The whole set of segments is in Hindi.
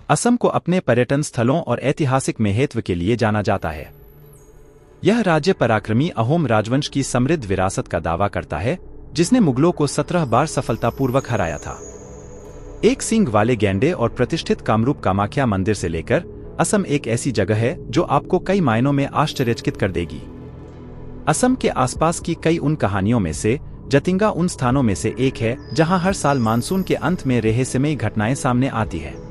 असम को अपने पर्यटन स्थलों और ऐतिहासिक महत्व के लिए जाना जाता है। यह राज्य पराक्रमी अहोम राजवंश की समृद्ध विरासत का दावा करता है, जिसने मुगलों को 17 बार सफलतापूर्वक हराया था। एक सींग वाले गैंडे और प्रतिष्ठित कामरूप कामाख्या मंदिर से लेकर असम एक ऐसी जगह है जो आपको कई मायनों में आश्चर्यचकित कर देगी। असम के आसपास की कई उन कहानियों में से जतिंगा उन स्थानों में से एक है जहां हर साल मानसून के अंत में रहस्यमयी घटनाएं सामने आती है।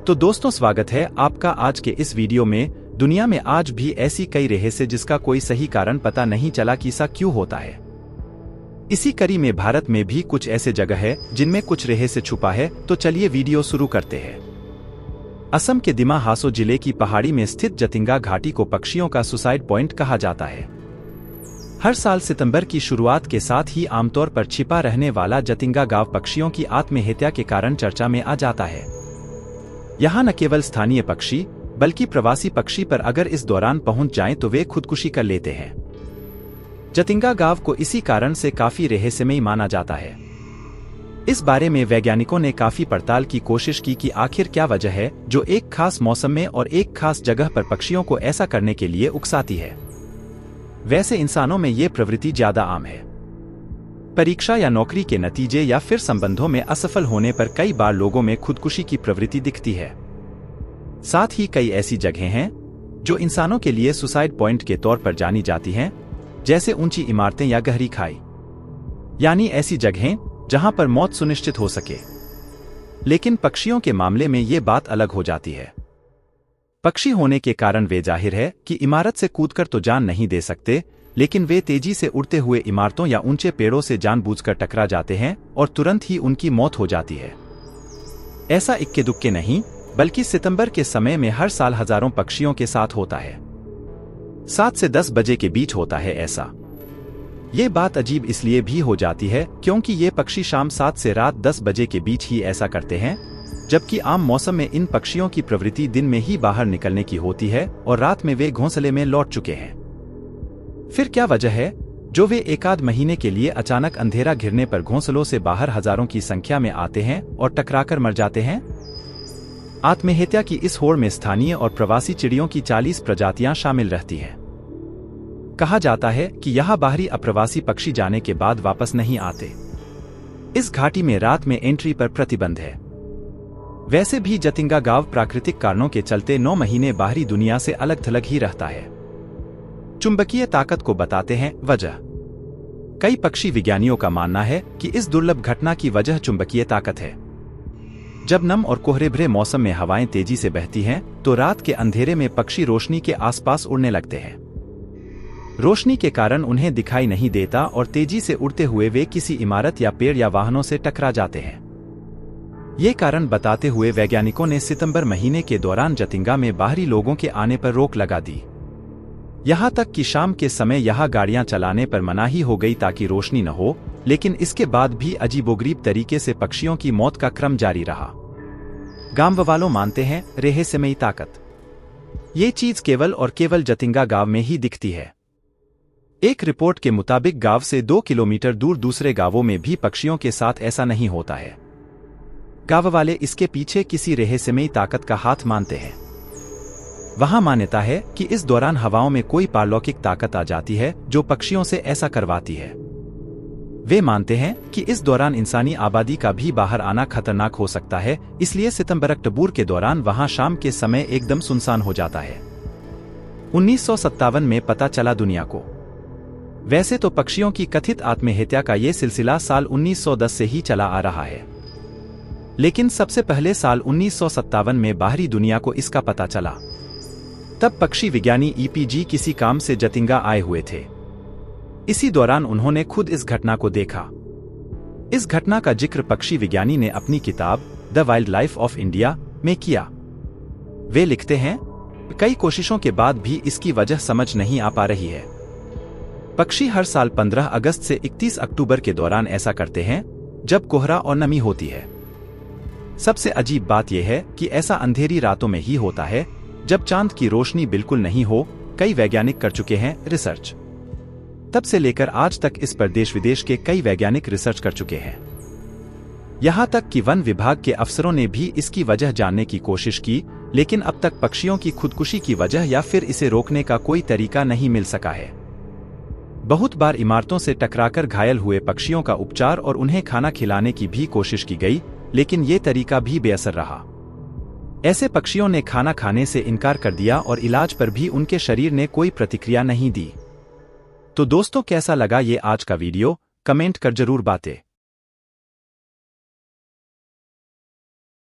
तो दोस्तों, स्वागत है आपका आज के इस वीडियो में। दुनिया में आज भी ऐसी कई रहस्य जिसका कोई सही कारण पता नहीं चला कि ऐसा क्यों होता है। इसी कड़ी में भारत में भी कुछ ऐसे जगह है जिनमें कुछ रहस्य छुपा है। तो चलिए वीडियो शुरू करते हैं। असम के दिमा हासो जिले की पहाड़ी में स्थित जतिंगा घाटी को पक्षियों का सुसाइड पॉइंट कहा जाता है। हर साल सितंबर की शुरुआत के साथ ही आमतौर पर छिपा रहने वाला जतिंगा गांव पक्षियों की आत्महत्या के कारण चर्चा में आ जाता है। यहाँ न केवल स्थानीय पक्षी बल्कि प्रवासी पक्षी पर अगर इस दौरान पहुंच जाएं तो वे खुदकुशी कर लेते हैं। जतिंगा गांव को इसी कारण से काफी रहस्यमयी माना जाता है। इस बारे में वैज्ञानिकों ने काफी पड़ताल की कोशिश की कि आखिर क्या वजह है जो एक खास मौसम में और एक खास जगह पर पक्षियों को ऐसा करने के लिए उकसाती है। वैसे इंसानों में ये प्रवृत्ति ज्यादा आम है। परीक्षा या नौकरी के नतीजे या फिर संबंधों में असफल होने पर कई बार लोगों में खुदकुशी की प्रवृत्ति दिखती है। साथ ही कई ऐसी जगहें हैं जो इंसानों के लिए सुसाइड पॉइंट के तौर पर जानी जाती हैं, जैसे ऊंची इमारतें या गहरी खाई, यानी ऐसी जगहें जहां पर मौत सुनिश्चित हो सके। लेकिन पक्षियों के मामले में ये बात अलग हो जाती है। पक्षी होने के कारण वे जाहिर है कि इमारत से कूदकर तो जान नहीं दे सकते, लेकिन वे तेजी से उड़ते हुए इमारतों या ऊंचे पेड़ों से जानबूझकर टकरा जाते हैं और तुरंत ही उनकी मौत हो जाती है। ऐसा इक्के दुक्के नहीं, बल्कि सितंबर के समय में हर साल हजारों पक्षियों के साथ होता है। 7 से 10 बजे के बीच होता है ऐसा। ये बात अजीब इसलिए भी हो जाती है क्योंकि ये पक्षी शाम 7 से रात 10 बजे के बीच ही ऐसा करते हैं, जबकि आम मौसम में इन पक्षियों की प्रवृत्ति दिन में ही बाहर निकलने की होती है और रात में वे घोंसले में लौट चुके हैं। फिर क्या वजह है जो वे एकाध महीने के लिए अचानक अंधेरा घिरने पर घोंसलों से बाहर हजारों की संख्या में आते हैं और टकराकर मर जाते हैं? आत्महत्या की इस होड़ में स्थानीय और प्रवासी चिड़ियों की 40 प्रजातियां शामिल रहती हैं। कहा जाता है कि यहाँ बाहरी अप्रवासी पक्षी जाने के बाद वापस नहीं आते। इस घाटी में रात में एंट्री पर प्रतिबंध है। वैसे भी जतिंगा गांव प्राकृतिक कारणों के चलते 9 महीने बाहरी दुनिया से अलग थलग ही रहता है। चुंबकीय ताकत को बताते हैं वजह। कई पक्षी विज्ञानियों का मानना है कि इस दुर्लभ घटना की वजह चुंबकीय ताकत है। जब नम और कोहरे भरे मौसम में हवाएं तेजी से बहती हैं, तो रात के अंधेरे में पक्षी रोशनी के आसपास उड़ने लगते हैं। रोशनी के कारण उन्हें दिखाई नहीं देता और तेजी से उड़ते हुए वे किसी इमारत या पेड़ या वाहनों से टकरा जाते हैं। ये कारण बताते हुए वैज्ञानिकों ने सितंबर महीने के दौरान जतिंगा में बाहरी लोगों के आने पर रोक लगा दी। यहाँ तक कि शाम के समय यहाँ गाड़ियां चलाने पर मनाही हो गई ताकि रोशनी न हो, लेकिन इसके बाद भी अजीबोगरीब तरीके से पक्षियों की मौत का क्रम जारी रहा। गांव वालों मानते हैं रहस्यमयी ताकत। ये चीज केवल और केवल जतिंगा गांव में ही दिखती है। एक रिपोर्ट के मुताबिक गांव से 2 किलोमीटर दूर दूसरे गांवों में भी पक्षियों के साथ ऐसा नहीं होता है। गांव वाले इसके पीछे किसी रहस्यमयी ताकत का हाथ मानते हैं। वहां मान्यता है कि इस दौरान हवाओं में कोई पारलौकिक ताकत आ जाती है जो पक्षियों से ऐसा करवाती है। वे मानते हैं कि इस दौरान इंसानी आबादी का भी बाहर आना खतरनाक हो सकता है, इसलिए सितंबर-अक्टूबर के दौरान वहां शाम के समय एकदम सुनसान हो जाता है। 1957 में पता चला दुनिया को। वैसे तो पक्षियों की कथित आत्महत्या का ये सिलसिला साल 1910 से ही चला आ रहा है, लेकिन सबसे पहले साल 1957 में बाहरी दुनिया को इसका पता चला। तब पक्षी विज्ञानी ईपीजी किसी काम से जतिंगा आए हुए थे। इसी दौरान उन्होंने खुद इस घटना को देखा। इस घटना का जिक्र पक्षी विज्ञानी ने अपनी किताब the wild life of India में किया। वे लिखते हैं, कई कोशिशों के बाद भी इसकी वजह समझ नहीं आ पा रही है। पक्षी हर साल 15 अगस्त से 31 अक्टूबर के दौरान ऐसा करते हैं, जब कोहरा और नमी होती है। सबसे अजीब बात यह है कि ऐसा अंधेरी रातों में ही होता है, जब चांद की रोशनी बिल्कुल नहीं हो। कई वैज्ञानिक कर चुके हैं रिसर्च। तब से लेकर आज तक इस पर देश विदेश के कई वैज्ञानिक रिसर्च कर चुके हैं। यहाँ तक कि वन विभाग के अफसरों ने भी इसकी वजह जानने की कोशिश की, लेकिन अब तक पक्षियों की खुदकुशी की वजह या फिर इसे रोकने का कोई तरीका नहीं मिल सका है। बहुत बार इमारतों से टकराकर घायल हुए पक्षियों का उपचार और उन्हें खाना खिलाने की भी कोशिश की गई, लेकिन ये तरीका भी बेअसर रहा। ऐसे पक्षियों ने खाना खाने से इनकार कर दिया और इलाज पर भी उनके शरीर ने कोई प्रतिक्रिया नहीं दी। तो दोस्तों, कैसा लगा ये आज का वीडियो? कमेंट कर जरूर बातें।